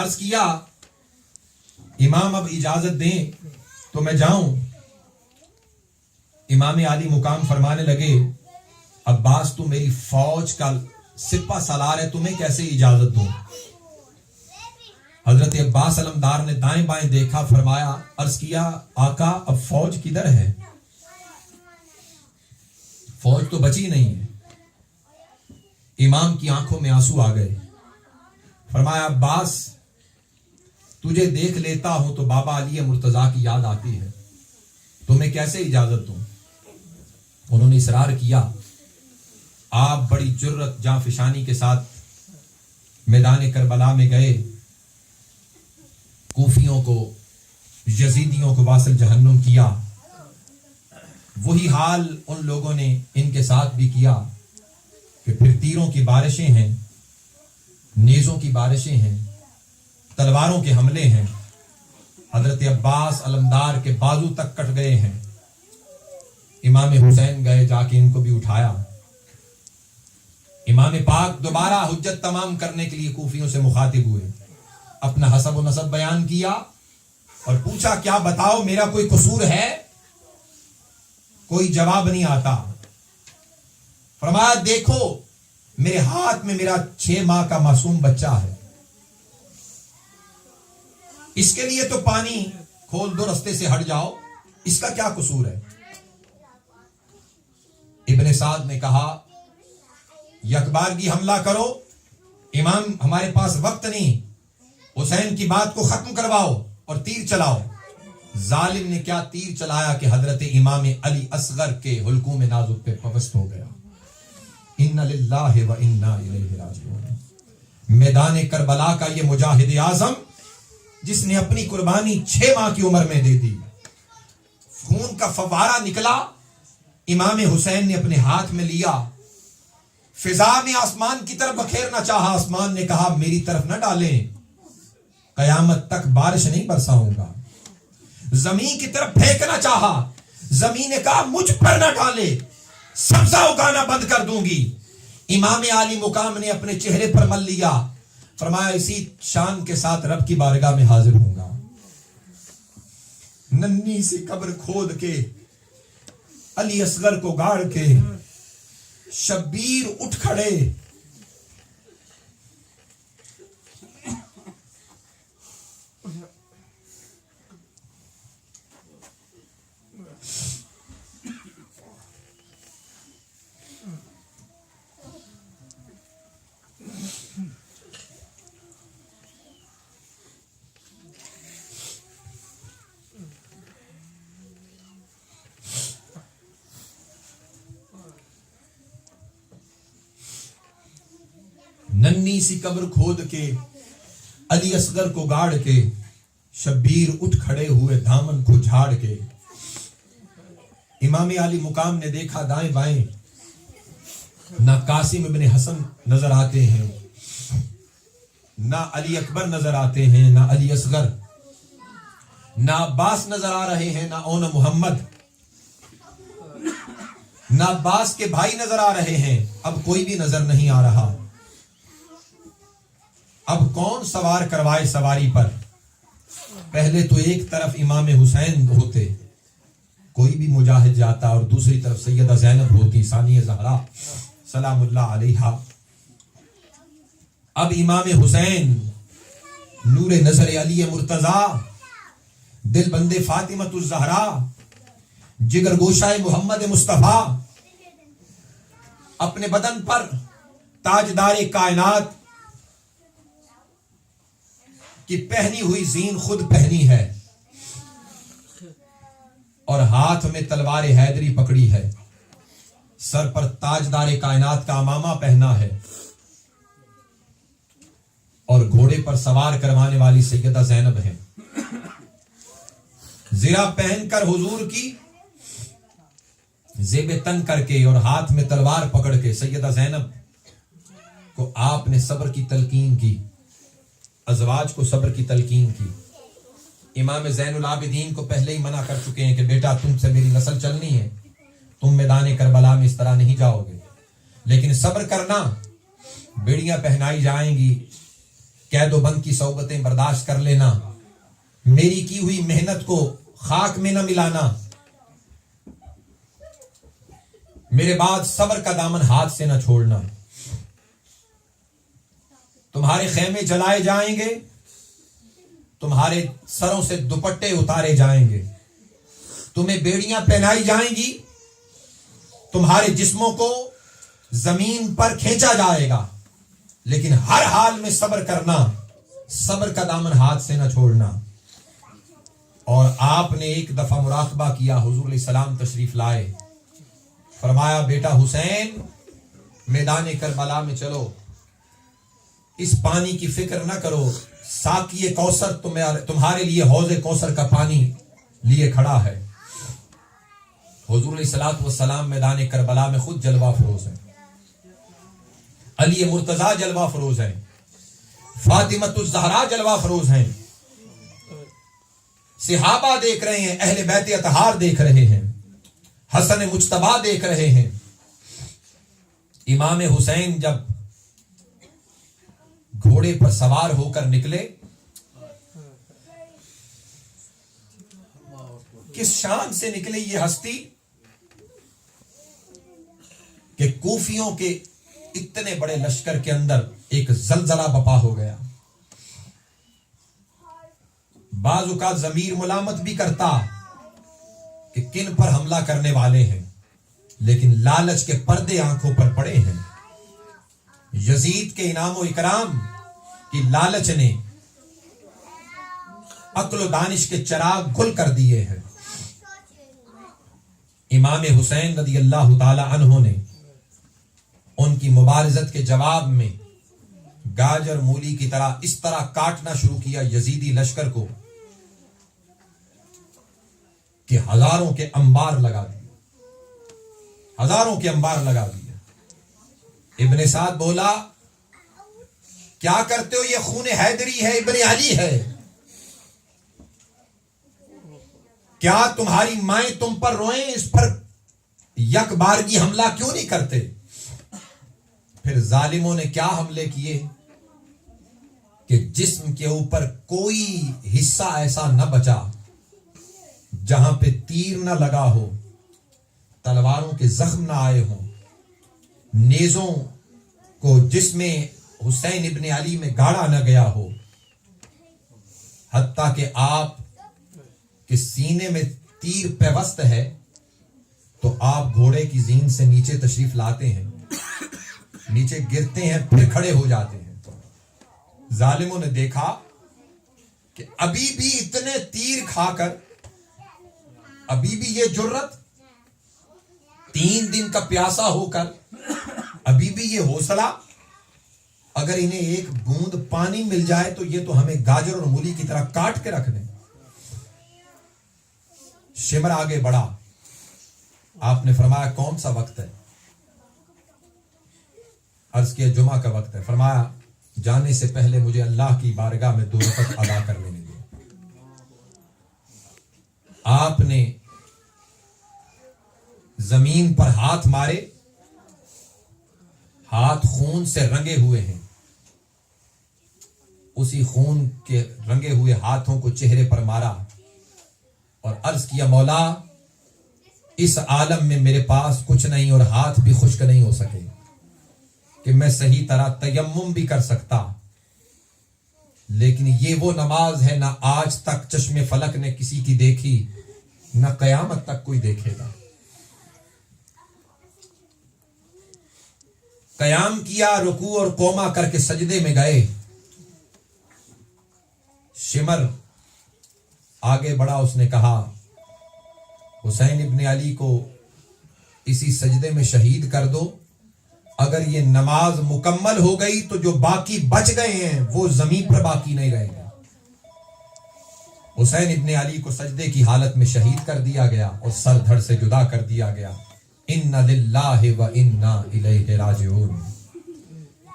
عرض کیا امام اب اجازت دیں تو میں جاؤں؟ امام عالی مقام فرمانے لگے عباس تو میری فوج کا سپہ سالار ہے، تمہیں کیسے اجازت دوں؟ حضرت عباس علمدار نے دائیں بائیں دیکھا، فرمایا عرض کیا آقا اب فوج کدھر ہے؟ فوج تو بچی نہیں ہے۔ امام کی آنکھوں میں آنسو آ گئے، فرمایا عباس تجھے دیکھ لیتا ہوں تو بابا علی مرتضیٰ کی یاد آتی ہے، تمہیں کیسے اجازت دوں؟ انہوں نے اصرار کیا۔ آپ بڑی جرت جانفشانی کے ساتھ میدان کربلا میں گئے، کوفیوں کو یزیدیوں کو واصل جہنم کیا۔ وہی حال ان لوگوں نے ان کے ساتھ بھی کیا کہ پھر تیروں کی بارشیں ہیں، نیزوں کی بارشیں ہیں، تلواروں کے حملے ہیں۔ حضرت عباس علمدار کے بازو تک کٹ گئے ہیں۔ امام حسین گئے، جا کے ان کو بھی اٹھایا۔ امام پاک دوبارہ حجت تمام کرنے کے لیے کوفیوں سے مخاطب ہوئے، اپنا حسب و نسب بیان کیا اور پوچھا کیا بتاؤ میرا کوئی قصور ہے؟ کوئی جواب نہیں آتا۔ فرمایا دیکھو میرے ہاتھ میں میرا 6 ماہ کا معصوم بچہ ہے، اس کے لیے تو پانی کھول دو، رستے سے ہٹ جاؤ، اس کا کیا قصور ہے؟ ابن سعد نے کہا یکبارگی حملہ کرو، امام ہمارے پاس وقت نہیں، حسین کی بات کو ختم کرواؤ اور تیر چلاؤ۔ ظالم نے کیا تیر چلایا کہ حضرت امام علی اصغر کے حلقوم نازک پہ پبست ہو گیا۔ ان للہ و انا الیہ راجعون۔ میدان کربلا کا یہ مجاہد اعظم جس نے اپنی قربانی 6 ماہ کی عمر میں دے دی، خون کا فوارہ نکلا، امام حسین نے اپنے ہاتھ میں لیا، فضا میں آسمان کی طرف بکھیرنا چاہا، آسمان نے کہا میری طرف نہ ڈالیں، قیامت تک بارش نہیں برساؤں گا۔ زمین کی طرف پھینکنا چاہا، زمین نے کہا مجھ پر نہ ڈالے، سبزہ اگانا بند کر دوں گی۔ امام عالی مقام نے اپنے چہرے پر مل لیا، فرمایا اسی شان کے ساتھ رب کی بارگاہ میں حاضر ہوں گا۔ ننھی سی قبر کھود کے، علی اصغر کو گاڑ کے، شبیر اٹھ کھڑے، ننھی سی قبر کھود کے، علی اصغر کو گاڑ کے، شبیر اٹھ کھڑے ہوئے دامن کو جھاڑ کے۔ امام علی مقام نے دیکھا دائیں بائیں، نہ قاسم ابن حسن نظر آتے ہیں، نہ علی اکبر نظر آتے ہیں، نہ علی اصغر، نہ عباس نظر آ رہے ہیں، نہ اون محمد، نہ عباس کے بھائی نظر آ رہے ہیں۔ اب کوئی بھی نظر نہیں آ رہا۔ اب کون سوار کروائے سواری پر؟ پہلے تو ایک طرف امام حسین ہوتے، کوئی بھی مجاہد جاتا، اور دوسری طرف سیدہ زینب ہوتی ثانیہ زہرا سلام اللہ علیہا۔ اب امام حسین نور نظر علی مرتضیٰ، دل بند فاطمۃ الزہرا، جگر گوشہ محمد مصطفیٰ، اپنے بدن پر تاجدار کائنات کی پہنی ہوئی زین خود پہنی ہے، اور ہاتھ میں تلوار حیدری پکڑی ہے، سر پر تاجدار کائنات کا امامہ پہنا ہے، اور گھوڑے پر سوار کروانے والی سیدہ زینب ہے۔ زرہ پہن کر حضور کی زیب تن کر کے اور ہاتھ میں تلوار پکڑ کے سیدہ زینب کو آپ نے صبر کی تلقین کی، ازواج کو صبر کی تلقین کی۔ امام زین العابدین کو پہلے ہی منع کر چکے ہیں کہ بیٹا تم سے میری نسل چلنی ہے، تم میدان کربلا میں اس طرح نہیں جاؤ گے، لیکن صبر کرنا، بیڑیاں پہنائی جائیں گی، قید و بند کی صحبتیں برداشت کر لینا, میری کی ہوئی محنت کو خاک میں نہ ملانا, میرے بعد صبر کا دامن ہاتھ سے نہ چھوڑنا. تمہارے خیمے جلائے جائیں گے, تمہارے سروں سے دوپٹے اتارے جائیں گے, تمہیں بیڑیاں پہنائی جائیں گی, تمہارے جسموں کو زمین پر کھینچا جائے گا, لیکن ہر حال میں صبر کرنا, صبر کا دامن ہاتھ سے نہ چھوڑنا. اور آپ نے ایک دفعہ مراقبہ کیا, حضور علیہ السلام تشریف لائے, فرمایا بیٹا حسین میدان کربلا میں چلو, اس پانی کی فکر نہ کرو, ساقی کوثر تمہارے لیے حوض کوثر کا پانی لیے کھڑا ہے. حضور علیہ الصلوۃ والسلام میدان کربلا میں خود جلوہ فروز ہیں, علی مرتضیٰ جلوہ فروز ہیں, فاطمۃ الزہرا جلوہ فروز ہیں, صحابہ دیکھ رہے ہیں, اہل بیت اطہار دیکھ رہے ہیں, حسن مجتبیٰ دیکھ رہے ہیں. امام حسین جب گھوڑے پر سوار ہو کر نکلے, کس شان سے نکلے یہ ہستی کہ کوفیوں کے اتنے بڑے لشکر کے اندر ایک زلزلہ بپا ہو گیا. بعض اوقات ضمیر ملامت بھی کرتا کہ کن پر حملہ کرنے والے ہیں, لیکن لالچ کے پردے آنکھوں پر پڑے ہیں. یزید کے انعام و اکرام کی لالچ نے عقل و دانش کے چراغ گل کر دیے ہیں. امام حسین رضی اللہ تعالی عنہ نے ان کی مبارزت کے جواب میں گاجر مولی کی طرح اس طرح کاٹنا شروع کیا یزیدی لشکر کو کہ ہزاروں کے انبار لگا دیے, ہزاروں کے انبار لگا دیے. ابن سعد بولا کیا کرتے ہو, یہ خون حیدری ہے, ابن علی ہے, کیا تمہاری مائیں تم پر روئیں, اس پر یک بارگی حملہ کیوں نہیں کرتے؟ پھر ظالموں نے کیا حملے کیے کہ جسم کے اوپر کوئی حصہ ایسا نہ بچا جہاں پہ تیر نہ لگا ہو, تلواروں کے زخم نہ آئے ہوں, نیزوں کو جسم حسین ابن علی میں گاڑا نہ گیا ہو, حتیٰ کہ آپ کے سینے میں تیر پیوست ہے تو آپ گھوڑے کی زین سے نیچے تشریف لاتے ہیں, نیچے گرتے ہیں, پھر کھڑے ہو جاتے ہیں. ظالموں نے دیکھا کہ ابھی بھی اتنے تیر کھا کر ابھی بھی یہ جرت, 3 دن کا پیاسا ہو کر ابھی بھی یہ حوصلہ, اگر انہیں ایک بوند پانی مل جائے تو یہ تو ہمیں گاجر اور مولی کی طرح کاٹ کے رکھ دیں. شمر آگے بڑھا, آپ نے فرمایا کون سا وقت ہے؟ عرض کیا جمعہ کا وقت ہے. فرمایا جانے سے پہلے مجھے اللہ کی بارگاہ میں 2 رکعت ادا کر لینے دیں. آپ نے زمین پر ہاتھ مارے, ہاتھ خون سے رنگے ہوئے ہیں, اسی خون کے رنگے ہوئے ہاتھوں کو چہرے پر مارا اور عرض کیا مولا اس عالم میں میرے پاس کچھ نہیں اور ہاتھ بھی خشک نہیں ہو سکے کہ میں صحیح طرح تیمم بھی کر سکتا, لیکن یہ وہ نماز ہے نہ آج تک چشم فلک نے کسی کی دیکھی, نہ قیامت تک کوئی دیکھے گا. قیام کیا, رکوع اور قوما کر کے سجدے میں گئے. شمر آگے بڑھا, اس نے کہا حسین ابن علی کو اسی سجدے میں شہید کر دو, اگر یہ نماز مکمل ہو گئی تو جو باقی بچ گئے ہیں وہ زمین پر باقی نہیں رہیں گے. حسین ابن علی کو سجدے کی حالت میں شہید کر دیا گیا اور سر دھڑ سے جدا کر دیا گیا. ان للہ و انا الیہ راجعون.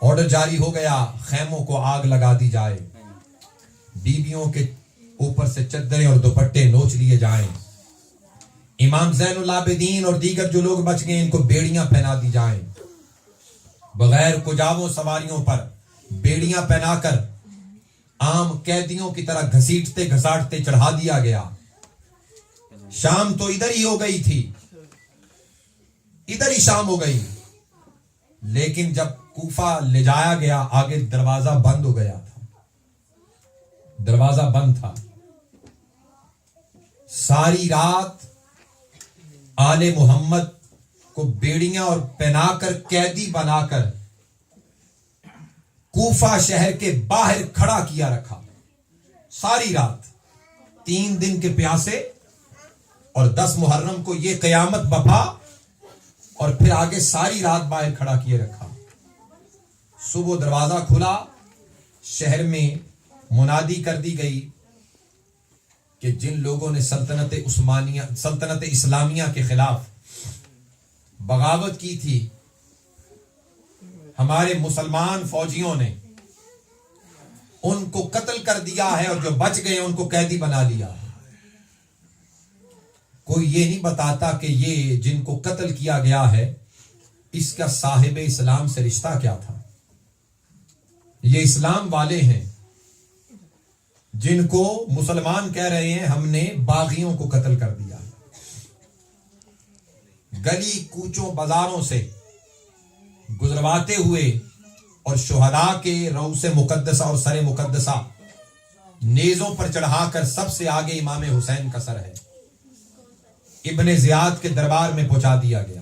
آرڈر جاری ہو گیا, خیموں کو آگ لگا دی جائے, بیویوں کے اوپر سے چادریں اور دوپٹے نوچ لیے جائیں, امام زین العابدین اور دیگر جو لوگ بچ گئے ان کو بیڑیاں پہنا دی جائیں, بغیر کجاووں سواریوں پر بیڑیاں پہنا کر عام قیدیوں کی طرح گھسیٹتے گھساٹتے چڑھا دیا گیا. شام تو ادھر ہی ہو گئی تھی, ادھر ہی شام ہو گئی, لیکن جب کوفہ لے جایا گیا آگے دروازہ بند ہو گیا تھا, دروازہ بند تھا. ساری رات آل محمد کو بیڑیاں اور پہنا کر قیدی بنا کر کوفہ شہر کے باہر کھڑا کیا رکھا. ساری رات 3 دن کے پیاسے, اور 10 محرم کو یہ قیامت بپا, اور پھر آگے ساری رات باہر کھڑا کیے رکھا. صبح دروازہ کھلا, شہر میں منادی کر دی گئی کہ جن لوگوں نے سلطنت اسلامیہ کے خلاف بغاوت کی تھی, ہمارے مسلمان فوجیوں نے ان کو قتل کر دیا ہے, اور جو بچ گئے ان کو قیدی بنا لیا ہے. کوئی یہ نہیں بتاتا کہ یہ جن کو قتل کیا گیا ہے اس کا صاحب اسلام سے رشتہ کیا تھا. یہ اسلام والے ہیں جن کو مسلمان کہہ رہے ہیں ہم نے باغیوں کو قتل کر دیا. گلی کوچوں بازاروں سے گزرواتے ہوئے اور شہداء کے رؤوس مقدسہ اور سر مقدسہ نیزوں پر چڑھا کر سب سے آگے امام حسین کا سر ہے, ابن زیاد کے دربار میں پہنچا دیا گیا.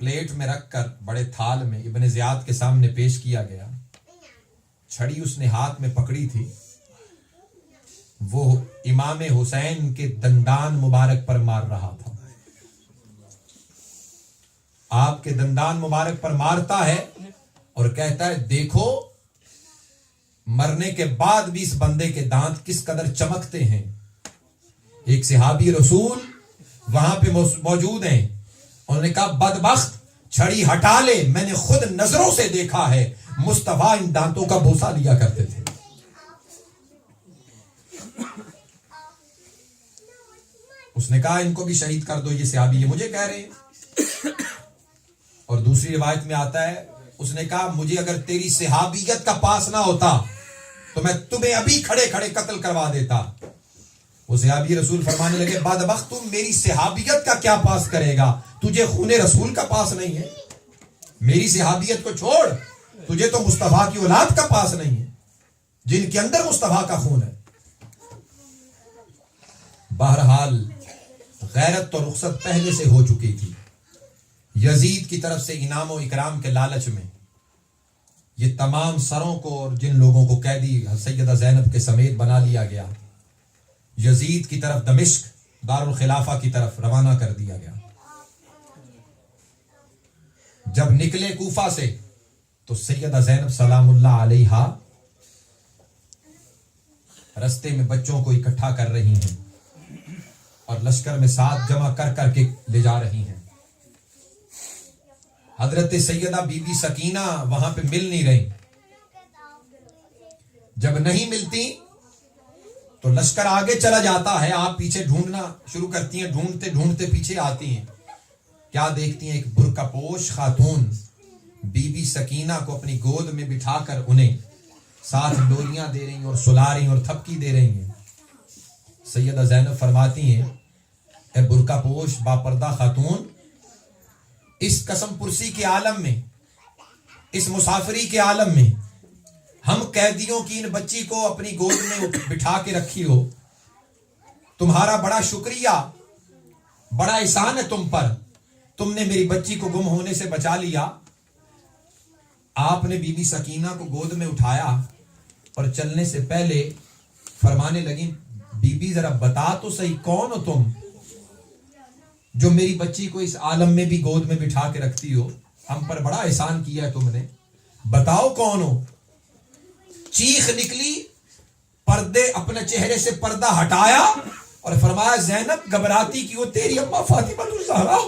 پلیٹ میں رکھ کر بڑے تھال میں ابن زیاد کے سامنے پیش کیا گیا. چھڑی اس نے ہاتھ میں پکڑی تھی, وہ امام حسین کے دندان مبارک پر مار رہا تھا. آپ کے دندان مبارک پر مارتا ہے اور کہتا ہے دیکھو مرنے کے بعد بھی اس بندے کے دانت کس قدر چمکتے ہیں. ایک صحابی رسول وہاں پہ موجود ہیں, انہوں نے کہا بدبخت چھڑی ہٹا لے, میں نے خود نظروں سے دیکھا ہے مصطفیٰ ان دانتوں کا بوسہ لیا کرتے تھے. اس نے کہا ان کو بھی شہید کر دو, یہ صحابی یہ مجھے کہہ رہے ہیں. اور دوسری روایت میں آتا ہے اس نے کہا مجھے اگر تیری صحابیت کا پاس نہ ہوتا تو میں تمہیں ابھی کھڑے کھڑے قتل کروا دیتا. وہ صحابی رسول فرمانے لگے بدبخت تم میری صحابیت کا کیا پاس کرے گا, تجھے خون رسول کا پاس نہیں ہے. میری صحابیت کو چھوڑ, تجھے تو مصطفیٰ کی اولاد کا پاس نہیں ہے جن کے اندر مصطفیٰ کا خون ہے. بہرحال غیرت تو رخصت پہلے سے ہو چکی تھی. یزید کی طرف سے انعام و اکرام کے لالچ میں یہ تمام سروں کو اور جن لوگوں کو قیدی سیدہ زینب کے سمیت بنا لیا گیا, یزید کی طرف دمشق دارالخلافہ کی طرف روانہ کر دیا گیا. جب نکلے کوفہ سے تو سیدہ زینب سلام اللہ علیہا رستے میں بچوں کو اکٹھا کر رہی ہیں اور لشکر میں ساتھ جمع کر کر کے لے جا رہی ہیں. حضرت سیدہ بی بی سکینہ وہاں پہ مل نہیں رہی. جب نہیں ملتی تو لشکر آگے چلا جاتا ہے, آپ پیچھے ڈھونڈنا شروع کرتی ہیں, ڈھونڈتے ڈھونڈتے پیچھے آتی ہیں. کیا دیکھتی ہیں, ایک برقع پوش خاتون بی بی سکینہ کو اپنی گود میں بٹھا کر انہیں ساتھ لوریاں دے رہی ہیں اور سلا رہی ہیں اور تھپکی دے رہی ہیں. سیدہ زینب فرماتی ہیں اے برقع پوش باپردہ خاتون, اس قسم پرسی کے عالم میں, اس مسافری کے عالم میں ہم قیدیوں کی ان بچی کو اپنی گود میں بٹھا کے رکھی ہو, تمہارا بڑا شکریہ, بڑا احسان ہے تم پر, تم نے میری بچی کو گم ہونے سے بچا لیا. آپ نے بی بی سکینہ کو گود میں اٹھایا اور چلنے سے پہلے فرمانے لگی بی بی ذرا بتا تو صحیح کون ہو تم جو میری بچی کو اس عالم میں بھی گود میں بٹھا کے رکھتی ہو, ہم پر بڑا احسان کیا ہے تم نے, بتاؤ کون ہو. چیخ نکلی, پردے اپنے چہرے سے پردہ ہٹایا اور فرمایا زینب گھبراتی کیوں, تیری اماں فاطمہ الزہرا.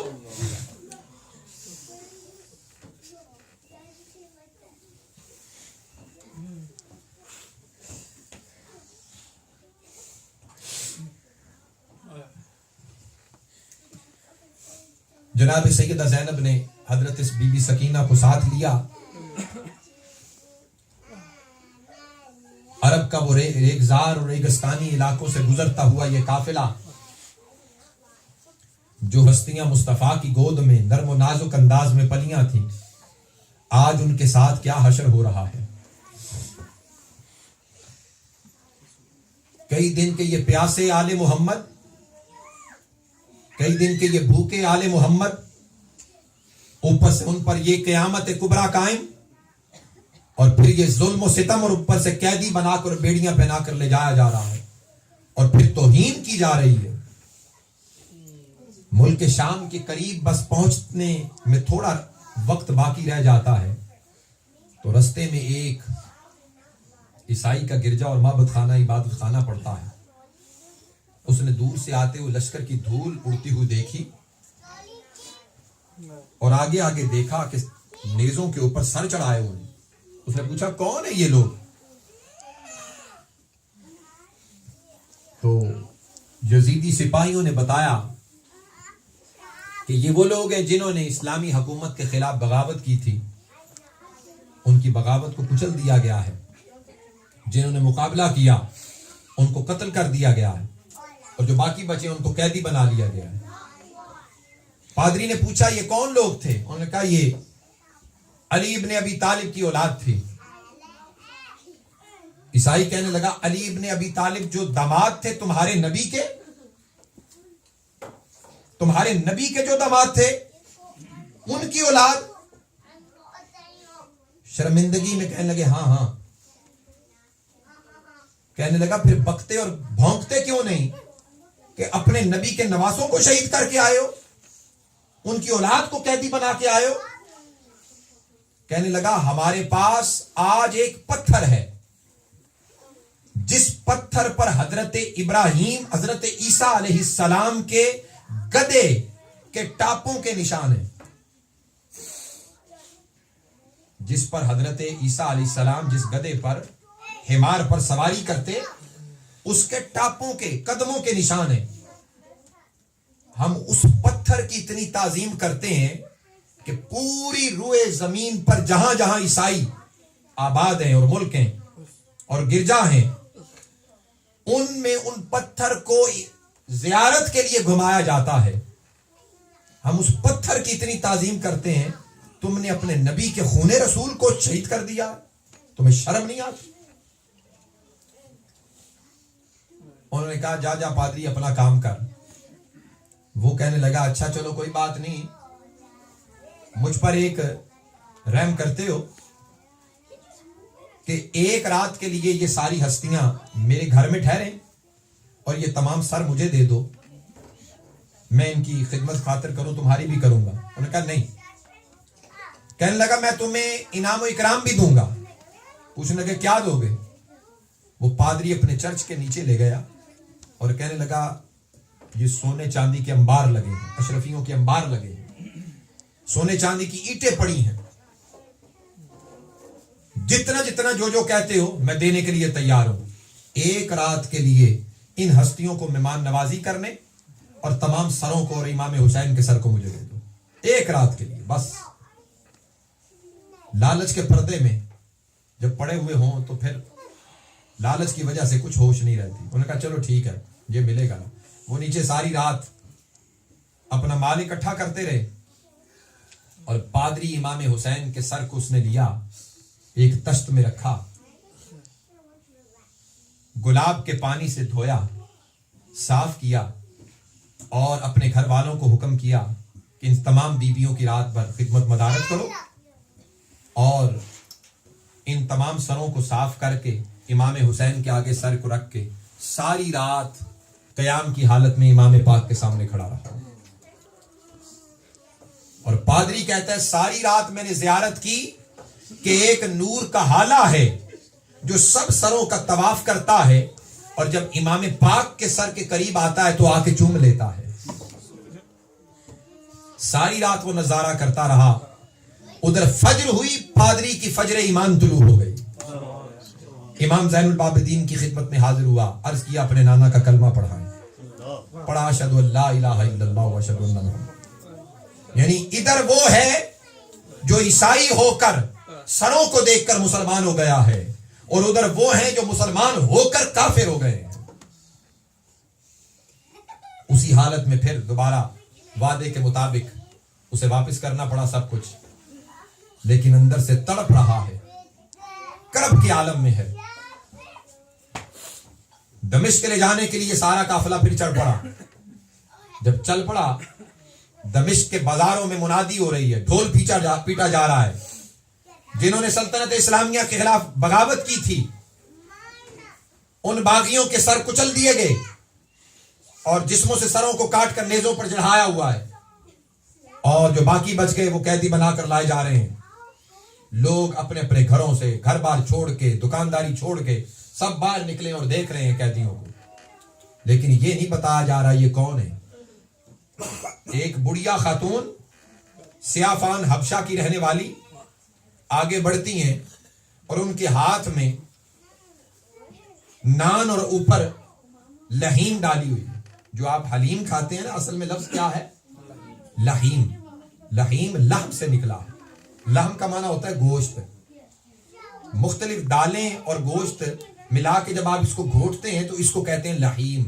جناب سیدہ زینب نے حضرت بی بی سکینہ کو ساتھ لیا مرکب اور ریگزار اور ریگستانی علاقوں سے گزرتا ہوا یہ قافلہ جو ہستیاں مصطفیٰ کی گود میں نرم و نازک انداز میں پلیاں تھیں، آج ان کے ساتھ کیا حشر ہو رہا ہے۔ کئی دن کے یہ پیاسے آل محمد، کئی دن کے یہ بھوکے آل محمد، اوپر سے ان پر یہ قیامت کبریٰ قائم، اور پھر یہ ظلم و ستم، اور اوپر سے قیدی بنا کر بیڑیاں پہنا کر لے جایا جا رہا ہے، اور پھر توہین کی جا رہی ہے۔ ملک شام کے قریب بس پہنچنے میں تھوڑا وقت باقی رہ جاتا ہے تو رستے میں ایک عیسائی کا گرجا اور معبد خانہ عبادت خانہ پڑتا ہے۔ اس نے دور سے آتے ہوئے لشکر کی دھول اڑتی ہوئی دیکھی اور آگے آگے دیکھا کہ نیزوں کے اوپر سر چڑھائے ہوئے۔ اس نے پوچھا کون ہے یہ لوگ؟ تو یزیدی سپاہیوں نے بتایا کہ یہ وہ لوگ ہیں جنہوں نے اسلامی حکومت کے خلاف بغاوت کی تھی، ان کی بغاوت کو کچل دیا گیا ہے، جنہوں نے مقابلہ کیا ان کو قتل کر دیا گیا ہے، اور جو باقی بچے ان کو قیدی بنا لیا گیا ہے۔ پادری نے پوچھا یہ کون لوگ تھے؟ انہوں نے کہا یہ علی ابن ابی طالب کی اولاد تھی۔ عیسائی کہنے لگا علی ابن ابی طالب جو داماد تھے تمہارے نبی کے، تمہارے نبی کے جو داماد تھے ان کی اولاد؟ شرمندگی میں کہنے لگے ہاں ہاں۔ کہنے لگا پھر بکتے اور بھونکتے کیوں نہیں کہ اپنے نبی کے نواسوں کو شہید کر کے آئے ہو، ان کی اولاد کو قیدی بنا کے آئے ہو؟ کہنے لگا ہمارے پاس آج ایک پتھر ہے جس پتھر پر حضرت ابراہیم، حضرت عیسیٰ علیہ السلام کے گدے کے ٹاپوں کے نشان ہیں، جس پر حضرت عیسیٰ علیہ السلام جس گدے پر حمار پر سواری کرتے اس کے ٹاپوں کے قدموں کے نشان ہیں۔ ہم اس پتھر کی اتنی تعظیم کرتے ہیں کہ پوری روئے زمین پر جہاں جہاں عیسائی آباد ہیں اور ملک ہیں اور گرجا ہیں ان میں ان پتھر کو زیارت کے لیے گھمایا جاتا ہے۔ ہم اس پتھر کی اتنی تعظیم کرتے ہیں، تم نے اپنے نبی کے خون رسول کو شہید کر دیا، تمہیں شرم نہیں آتی؟ انہوں نے کہا جا جا پادری اپنا کام کر۔ وہ کہنے لگا اچھا چلو کوئی بات نہیں، مجھ پر ایک رحم کرتے ہو کہ ایک رات کے لیے یہ ساری ہستیاں میرے گھر میں ٹھہریں اور یہ تمام سر مجھے دے دو، میں ان کی خدمت خاطر کروں، تمہاری بھی کروں گا۔ انہوں نے کہا نہیں۔ کہنے لگا میں تمہیں انعام و اکرام بھی دوں گا۔ پوچھنے لگے کیا دو گے؟ وہ پادری اپنے چرچ کے نیچے لے گیا اور کہنے لگا یہ سونے چاندی کے انبار لگے ہیں، اشرفیوں کے انبار لگے ہیں، سونے چاندی کی اینٹیں پڑی ہیں، جتنا جتنا جو جو کہتے ہو میں دینے کے لیے تیار ہوں۔ ایک رات کے لیے ان ہستیوں کو مہمان نوازی کرنے اور تمام سروں کو اور امام حسین کے سر کو مجھے دے دو، ایک رات کے لیے بس۔ لالچ کے پردے میں جب پڑے ہوئے ہوں تو پھر لالچ کی وجہ سے کچھ ہوش نہیں رہتی۔ انہوں نے کہا چلو ٹھیک ہے یہ ملے گا نا۔ وہ نیچے ساری رات اپنا مال اکٹھا کرتے رہے اور پادری امام حسین کے سر کو اس نے لیا، ایک تشت میں رکھا، گلاب کے پانی سے دھویا، صاف کیا اور اپنے گھر والوں کو حکم کیا کہ ان تمام بیویوں کی رات بھر خدمت مدارت کرو اور ان تمام سروں کو صاف کر کے امام حسین کے آگے سر کو رکھ کے ساری رات قیام کی حالت میں امام پاک کے سامنے کھڑا رہا۔ اور پادری کہتا ہے ساری رات میں نے زیارت کی کہ ایک نور کا حالہ ہے جو سب سروں کا طواف کرتا ہے اور جب امام پاک کے سر کے قریب آتا ہے تو آ کے چوم لیتا ہے۔ ساری رات وہ نظارہ کرتا رہا۔ ادھر فجر ہوئی، پادری کی فجر ایمان طلوع ہو گئی۔ امام زین العابدین کی خدمت میں حاضر ہوا، عرض کیا اپنے نانا کا کلمہ پڑھائیں، پڑھا اشہد ان لا الہ الا اللہ و اشہد ان محمد۔ یعنی ادھر وہ ہے جو عیسائی ہو کر سروں کو دیکھ کر مسلمان ہو گیا ہے، اور ادھر وہ ہیں جو مسلمان ہو کر کافر ہو گئے ہیں. اسی حالت میں پھر دوبارہ وعدے کے مطابق اسے واپس کرنا پڑا سب کچھ, لیکن اندر سے تڑپ رہا ہے, کرب کے عالم میں ہے. دمشق لے جانے کے لیے سارا قافلہ پھر چڑھ پڑا. جب چل پڑا, دمشق کے بازاروں میں منادی ہو رہی ہے, ڈھول پیٹا جا رہا ہے. جنہوں نے سلطنت اسلامیہ کے خلاف بغاوت کی تھی ان باغیوں کے سر کچل دیے گئے اور جسموں سے سروں کو کاٹ کر نیزوں پر چڑھایا ہوا ہے, اور جو باقی بچ گئے وہ قیدی بنا کر لائے جا رہے ہیں. لوگ اپنے اپنے گھروں سے گھر بار چھوڑ کے, دکانداری چھوڑ کے سب باہر نکلے اور دیکھ رہے ہیں قیدیوں کو, لیکن یہ نہیں بتایا جا رہا یہ کون ہے. ایک بڑھیا خاتون سیاہ فان حبشہ کی رہنے والی آگے بڑھتی ہیں اور ان کے ہاتھ میں نان اور اوپر لہیم ڈالی ہوئی. جو آپ حلیم کھاتے ہیں نا, اصل میں لفظ کیا ہے؟ لہیم. لہیم لحم سے نکلا ہے. لحم کا معنی ہوتا ہے گوشت. مختلف دالیں اور گوشت ملا کے جب آپ اس کو گھوٹتے ہیں تو اس کو کہتے ہیں لہیم.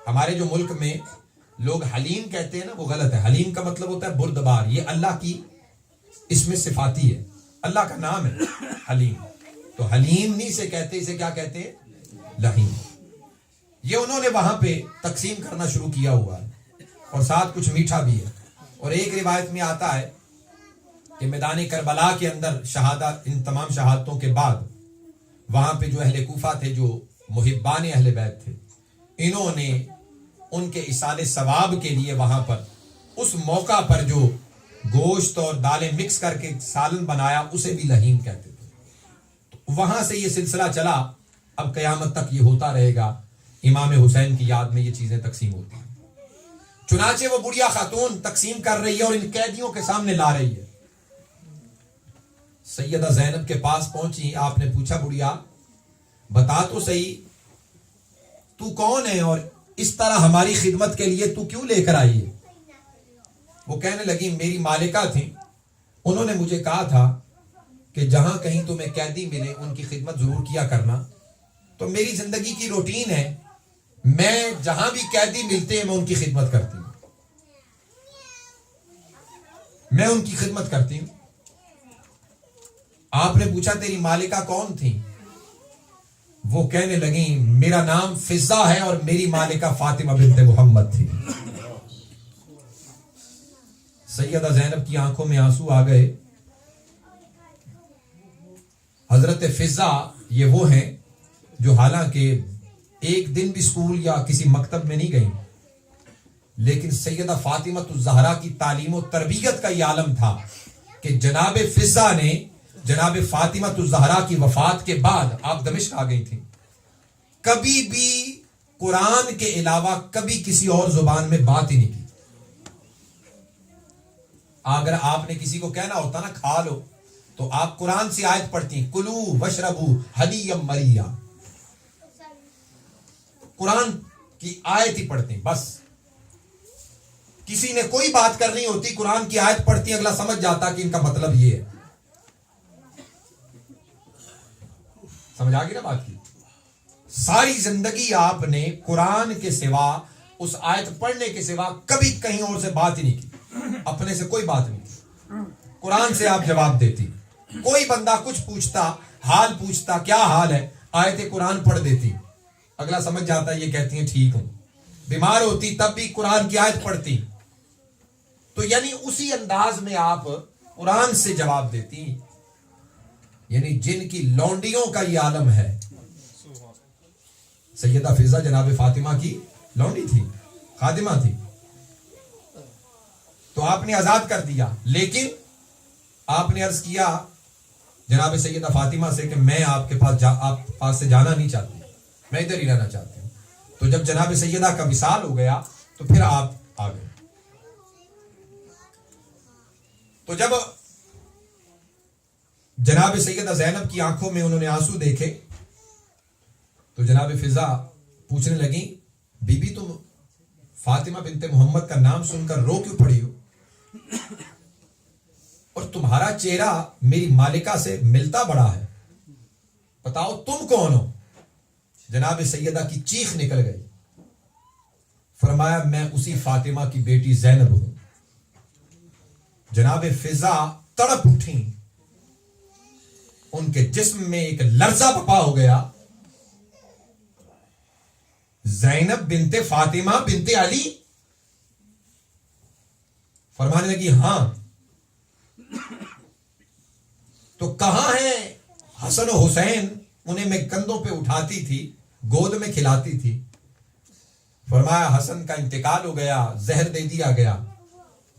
ہمارے جو ملک میں لوگ حلیم کہتے ہیں نا, وہ غلط ہے. حلیم کا مطلب ہوتا ہے بردبار. یہ اللہ کی اس میں صفاتی ہے, اللہ کا نام ہے حلیم. تو حلیم نہیں سے کہتے, اسے کیا کہتے ہیں؟ لہیم. یہ انہوں نے وہاں پہ تقسیم کرنا شروع کیا ہوا ہے, اور ساتھ کچھ میٹھا بھی ہے. اور ایک روایت میں آتا ہے کہ میدان کربلا کے اندر شہادت, ان تمام شہادتوں کے بعد وہاں پہ جو اہل کوفہ تھے, جو محبان اہل بیت تھے, انہوں نے ان کے ایصال ثواب کے لیے وہاں پر اس موقع پر جو گوشت اور دالیں مکس کر کے سالن بنایا اسے بھی لہیم کہتے تھے. تو وہاں سے یہ سلسلہ چلا, اب قیامت تک یہ ہوتا رہے گا. امام حسین کی یاد میں یہ چیزیں تقسیم ہوتی ہیں. چنانچہ وہ بڑھیا خاتون تقسیم کر رہی ہے اور ان قیدیوں کے سامنے لا رہی ہے. سیدہ زینب کے پاس پہنچی, آپ نے پوچھا بڑھیا بتا تو صحیح تو کون ہے اور اس طرح ہماری خدمت کے لیے تو کیوں لے کر آئی ہے؟ وہ کہنے لگی میری مالکہ تھیں, انہوں نے مجھے کہا تھا کہ جہاں کہیں تمہیں قیدی ملے ان کی خدمت ضرور کیا کرنا. تو میری زندگی کی روٹین ہے, میں جہاں بھی قیدی ملتے ہیں میں ان کی خدمت کرتی ہوں, میں ان کی خدمت کرتی ہوں. آپ نے پوچھا تیری مالکہ کون تھی؟ وہ کہنے لگی میرا نام فضہ ہے اور میری مالکہ فاطمہ بنت محمد تھی. سیدہ زینب کی آنکھوں میں آنسو آ گئے. حضرت فضہ یہ وہ ہیں جو حالانکہ ایک دن بھی اسکول یا کسی مکتب میں نہیں گئی, لیکن سیدہ فاطمہ الزہرا کی تعلیم و تربیت کا یہ عالم تھا کہ جناب فضہ نے جناب فاطمہ الزہرا کی وفات کے بعد آپ دمشق آ گئی تھی, کبھی بھی قرآن کے علاوہ کبھی کسی اور زبان میں بات ہی نہیں کی. اگر آپ نے کسی کو کہنا ہوتا نا کھا لو, تو آپ قرآن سے آیت پڑھتی کلو وشربو ہنیم مریا, قرآن کی آیت ہی پڑھتی بس. کسی نے کوئی بات کرنی ہوتی قرآن کی آیت پڑھتی, اگلا سمجھ جاتا کہ ان کا مطلب یہ ہے. سمجھ آ گئی نا بات کی؟ ساری زندگی آپ نے قرآن کے سوا, اس آیت پڑھنے کے سوا کبھی کہیں اور سے بات ہی نہیں کی, اپنے سے کوئی بات نہیں کی. قرآن سے آپ جواب دیتی. کوئی بندہ کچھ پوچھتا, حال پوچھتا کیا حال ہے, آیت قرآن پڑھ دیتی, اگلا سمجھ جاتا یہ کہتی ہیں ٹھیک ہوں. بیمار ہوتی تب بھی قرآن کی آیت پڑھتی. تو یعنی اسی انداز میں آپ قرآن سے جواب دیتی. یعنی جن کی لونڈیوں کا یہ عالم ہے. سیدہ فضہ جناب فاطمہ کی لونڈی تھی, خادمہ تھی, تو آپ نے آزاد کر دیا. لیکن آپ نے عرض کیا جناب سیدہ فاطمہ سے کہ میں آپ کے پاس سے جانا نہیں چاہتی, میں ادھر ہی رہنا چاہتی ہوں. تو جب جناب سیدہ کا وصال ہو گیا تو پھر آپ آ گئے. تو جب جناب سیدہ زینب کی آنکھوں میں انہوں نے آنسو دیکھے تو جناب فضہ پوچھنے لگی بی بی تم فاطمہ بنت محمد کا نام سن کر رو کیوں پڑی ہو, اور تمہارا چہرہ میری مالکہ سے ملتا بڑا ہے. بتاؤ تم کون ہو؟ جناب سیدہ کی چیخ نکل گئی. فرمایا میں اسی فاطمہ کی بیٹی زینب ہوں. جناب فضا تڑپ اٹھی, ان کے جسم میں ایک لرزہ بپا ہو گیا. زینب بنت فاطمہ بنت علی. فرمانے لگی ہاں تو کہاں ہیں حسن و حسین؟ انہیں میں کندھوں پہ اٹھاتی تھی, گود میں کھلاتی تھی. فرمایا حسن کا انتقال ہو گیا, زہر دے دیا گیا,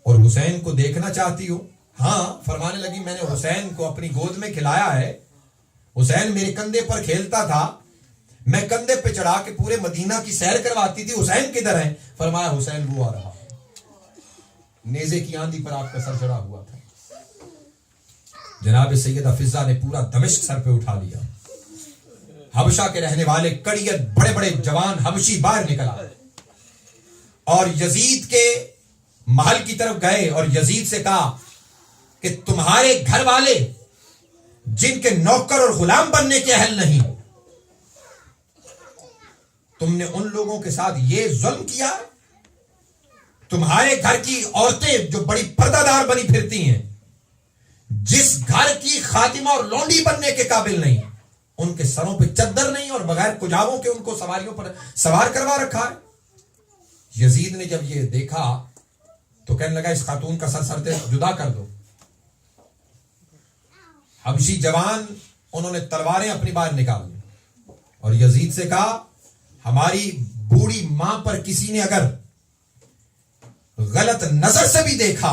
اور حسین کو دیکھنا چاہتی ہو؟ ہاں. فرمانے لگی میں نے حسین کو اپنی گود میں کھلایا ہے, حسین میرے کندھے پر کھیلتا تھا, میں کندھے پہ چڑھا کے پورے مدینہ کی سیر کرواتی تھی. حسین کدھر ہے؟ فرمایا حسین وہ آ رہا, نیزے کی آندھی پر آپ کا سر چڑھا ہوا تھا. جناب سیدہ فضا نے پورا دمشق سر پہ اٹھا لیا. حبشہ کے رہنے والے کڑیت بڑے بڑے جوان حبشی باہر نکلا اور یزید کے محل کی طرف گئے اور یزید سے کہا کہ تمہارے گھر والے جن کے نوکر اور غلام بننے کے اہل نہیں, تم نے ان لوگوں کے ساتھ یہ ظلم کیا. تمہارے گھر کی عورتیں جو بڑی پردہ دار بنی پھرتی ہیں, جس گھر کی خادمہ اور لونڈی بننے کے قابل نہیں, ان کے سروں پہ چادر نہیں اور بغیر کجاووں کے ان کو سواریوں پر سوار کروا رکھا ہے. یزید نے جب یہ دیکھا تو کہنے لگا اس خاتون کا سر سے جدا کر دو. حبشی جوان انہوں نے تلواریں اپنی باہر نکال لی اور یزید سے کہا ہماری بوڑھی ماں پر کسی نے اگر غلط نظر سے بھی دیکھا